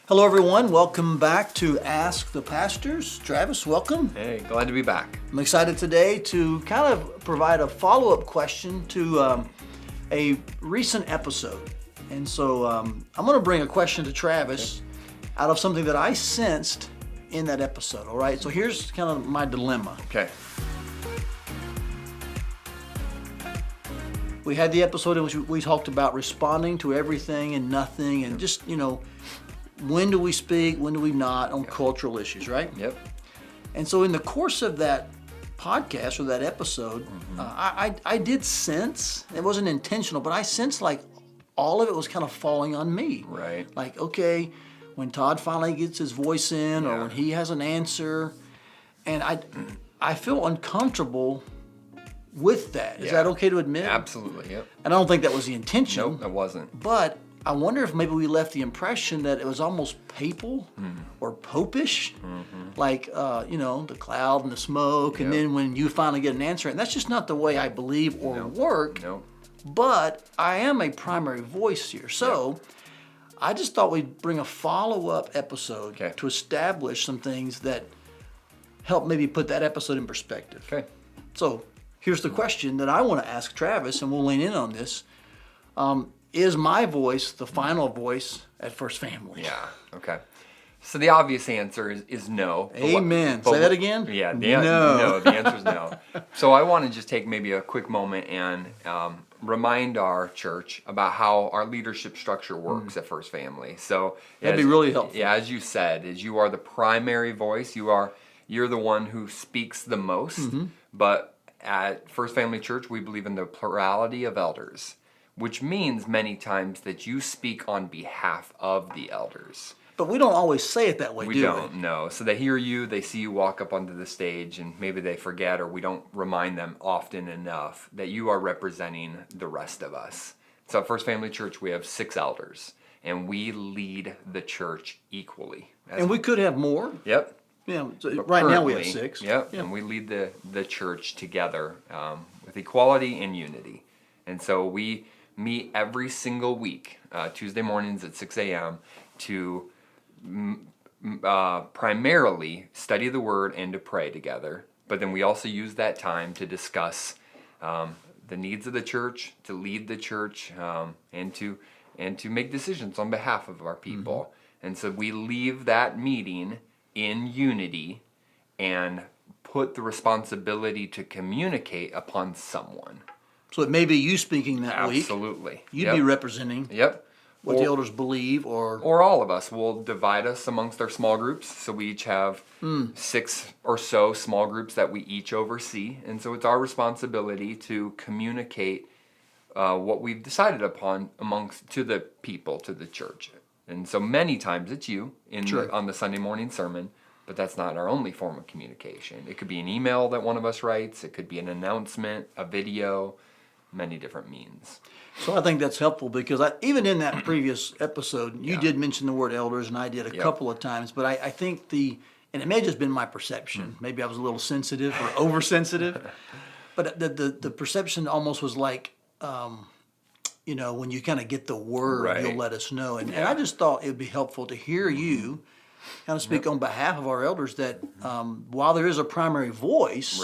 Hello, everyone. Welcome back to Ask the Pastors. Travis, welcome. Hey, glad to be back. I'm excited today to kind of provide a follow-up question to a recent episode. And so I'm going to bring a question to Travis out of something that I sensed in that episode, all right? So here's kind of my dilemma. Okay. We had the episode in which we talked about responding to everything and nothing and just, when do we speak, when do we not on cultural issues, right? Yep. And so in the course of that podcast or that episode, I did sense, it wasn't intentional, but I sensed like all of it was kind of falling on me. Right. Like, okay, when Todd finally gets his voice in or when he has an answer, and I feel uncomfortable with that. Is that okay to admit? Absolutely, yep. And I don't think that was the intention. Nope, it wasn't. But I wonder if maybe we left the impression that it was almost papal or popish, like, the cloud and the smoke, and then when you finally get an answer, and that's just not the way I believe or work, but I am a primary voice here. So I just thought we'd bring a follow-up episode to establish some things that help maybe put that episode in perspective. Okay. So here's the question that I want to ask Travis, and we'll lean in on this. Is my voice the final voice at First Family? Yeah, okay. So the obvious answer is no. Amen. Say that again? Yeah, no. The answer is no. So I want to just take maybe a quick moment and remind our church about how our leadership structure works at First Family. So that'd be really helpful. Yeah, as you said, as you are the primary voice, you're the one who speaks the most. But at First Family Church, we believe in the plurality of elders, which means many times that you speak on behalf of the elders. But we don't always say it that way, do we? We don't, no. So they hear you, they see you walk up onto the stage, and maybe they forget, or we don't remind them often enough that you are representing the rest of us. So at First Family Church, we have 6 elders, and we lead the church equally. And we could have more. Yep. Yeah, so right now we have 6. Yep, and we lead the church together with equality and unity. And so we meet every single week, Tuesday mornings at 6 a.m. to primarily study the Word and to pray together. But then we also use that time to discuss the needs of the church, to lead the church, and to make decisions on behalf of our people. And so we leave that meeting in unity and put the responsibility to communicate upon someone. So it may be you speaking that week. Absolutely. You'd be representing what the elders believe or all of us. Will divide us amongst our small groups. So we each have 6 or so small groups that we each oversee. And so it's our responsibility to communicate what we've decided upon to the people, to the church. And so many times it's you on the Sunday morning sermon, but that's not our only form of communication. It could be an email that one of us writes. It could be an announcement, a video, many different means. So I think that's helpful because even in that previous episode, you did mention the word elders, and I did a couple of times, but I think and it may have just been my perception, maybe I was a little sensitive or oversensitive, but the perception almost was like, when you kind of get the word, you'll let us know. And I just thought it would be helpful to hear you kind of speak on behalf of our elders that while there is a primary voice,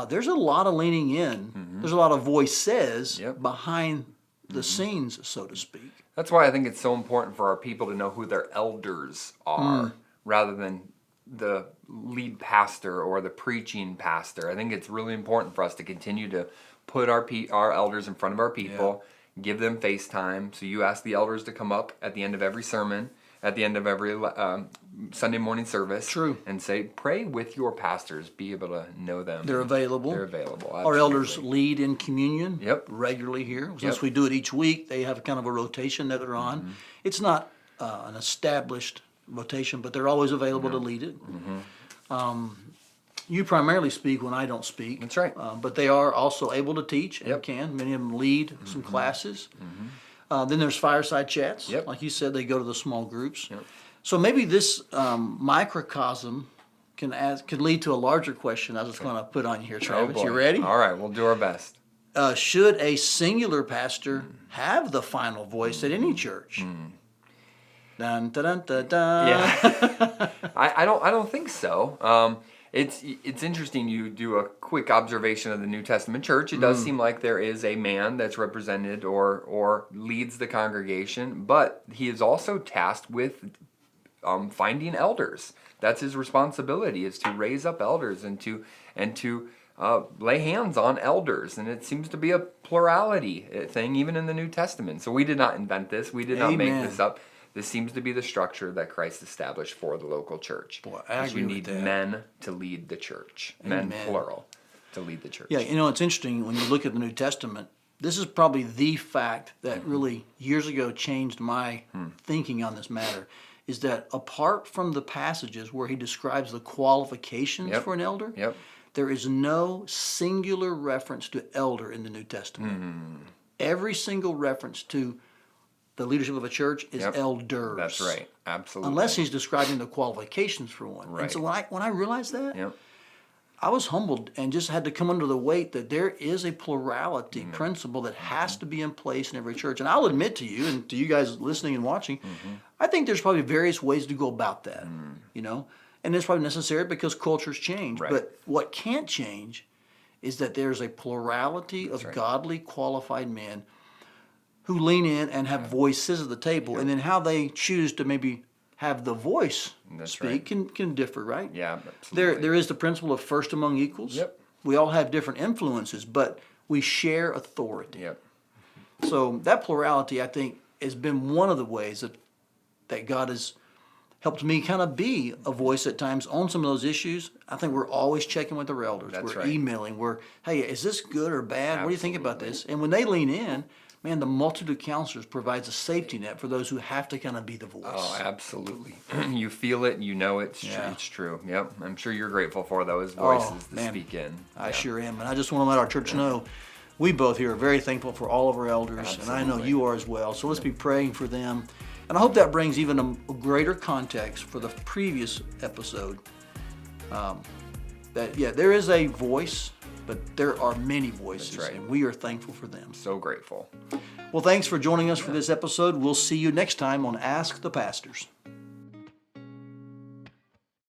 there's a lot of leaning in. There's a lot of voices behind the scenes, so to speak. That's why I think it's so important for our people to know who their elders are rather than the lead pastor or the preaching pastor. I think it's really important for us to continue to put our elders in front of our people, give them face time. So you ask the elders to come up at the end of every sermon, at the end of every Sunday morning service. And say, pray with your pastors. Be able to know them. They're available. Absolutely. Our elders lead in communion regularly here. Since we do it each week, they have kind of a rotation that they're on. It's not an established rotation, but they're always available to lead it. You primarily speak when I don't speak. That's right. But they are also able to teach and can. Many of them lead some classes. Then there's fireside chats. Like you said, they go to the small groups. So maybe this microcosm could lead to a larger question I was going to put on you here, Travis. You ready? All right, we'll do our best. Should a singular pastor have the final voice at any church? Dun, dun, dun, dun, dun. Yeah, I don't think so. It's interesting. You do a quick observation of the New Testament church. It does seem like there is a man that's represented or leads the congregation, but he is also tasked with finding elders. That's his responsibility, is to raise up elders and to lay hands on elders. And it seems to be a plurality thing, even in the New Testament. So we did not invent this. We did not make Amen. this up. This seems to be the structure that Christ established for the local church. Boy, I we agree with need that. men to lead the church. Men, Amen. plural, to lead the church. Yeah, it's interesting when you look at the New Testament. This is probably the fact that really years ago changed my thinking on this matter. Is that apart from the passages where he describes the qualifications Yep. for an elder, Yep. there is no singular reference to elder in the New Testament. Every single reference to the leadership of a church is Yep. elders. That's right. Absolutely. Unless he's describing the qualifications for one. Right. And so when I realized that, Yep. I was humbled and just had to come under the weight that there is a plurality principle that has to be in place in every church. And I'll admit to you and to you guys listening and watching, I think there's probably various ways to go about that, and it's probably necessary because cultures change. Right. But what can't change is that there's a plurality of right. godly, qualified men who lean in and have voices at the table, and then how they choose to maybe have the voice That's speak can differ, right? Yeah, absolutely. There is the principle of first among equals. Yep. We all have different influences, but we share authority. Yep. So that plurality, I think, has been one of the ways that God has helped me kind of be a voice at times on some of those issues. I think we're always checking with our elders. That's we're right. emailing. Hey, is this good or bad? What do you think about this? And when they lean in, man, the multitude of counselors provides a safety net for those who have to kind of be the voice. Oh, absolutely. You feel it, you know it's true. Yeah. It's true. Yep. I'm sure you're grateful for those voices to man. speak in. I Yeah. sure am. And I just want to let our church know we both here are very thankful for all of our elders, and I know Absolutely. you are as well. So let's be praying for them. And I hope that brings even a greater context for the previous episode. There is a voice, but there are many voices, That's right. and we are thankful for them. So grateful. Well, thanks for joining us for this episode. We'll see you next time on Ask the Pastors.